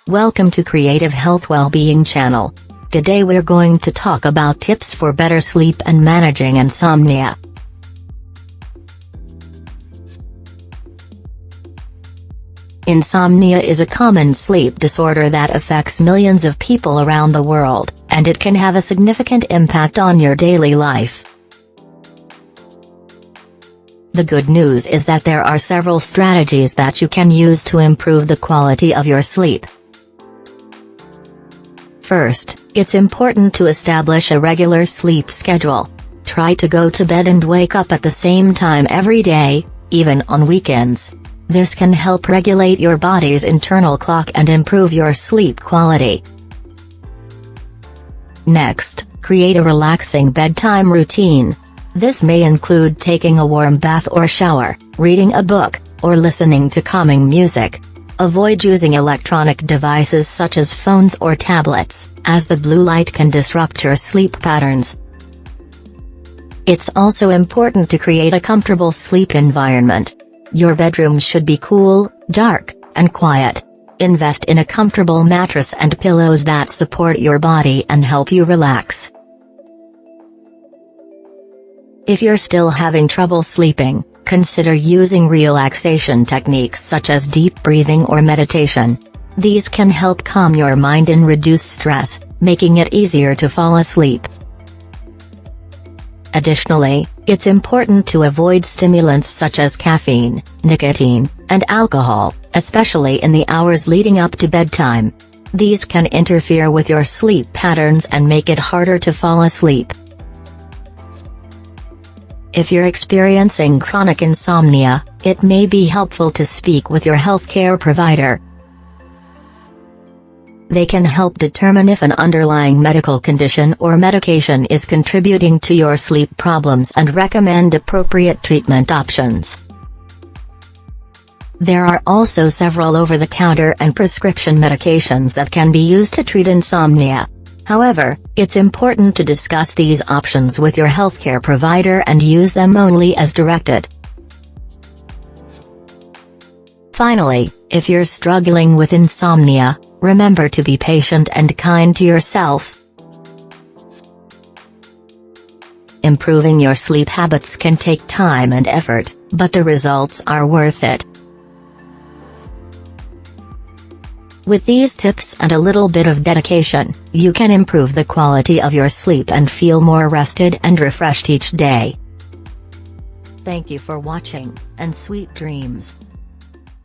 Welcome to Creative Health Wellbeing channel. Today we're going to talk about tips for better sleep and managing insomnia. Insomnia is a common sleep disorder that affects millions of people around the world, and it can have a significant impact on your daily life. The good news is that there are several strategies that you can use to improve the quality of your sleep. First, it's important to establish a regular sleep schedule. Try to go to bed and wake up at the same time every day, even on weekends. This can help regulate your body's internal clock and improve your sleep quality. Next, create a relaxing bedtime routine. This may include taking a warm bath or shower, reading a book, or listening to calming music. Avoid using electronic devices such as phones or tablets, as the blue light can disrupt your sleep patterns. It's also important to create a comfortable sleep environment. Your bedroom should be cool, dark, and quiet. Invest in a comfortable mattress and pillows that support your body and help you relax. If you're still having trouble sleeping, consider using relaxation techniques such as deep breathing or meditation. These can help calm your mind and reduce stress, making it easier to fall asleep. Additionally, it's important to avoid stimulants such as caffeine, nicotine, and alcohol, especially in the hours leading up to bedtime. These can interfere with your sleep patterns and make it harder to fall asleep. If you're experiencing chronic insomnia, it may be helpful to speak with your healthcare provider. They can help determine if an underlying medical condition or medication is contributing to your sleep problems and recommend appropriate treatment options. There are also several over-the-counter and prescription medications that can be used to treat insomnia. However, it's important to discuss these options with your healthcare provider and use them only as directed. Finally, if you're struggling with insomnia, remember to be patient and kind to yourself. Improving your sleep habits can take time and effort, but the results are worth it. With these tips and a little bit of dedication, you can improve the quality of your sleep and feel more rested and refreshed each day. Thank you for watching, and sweet dreams.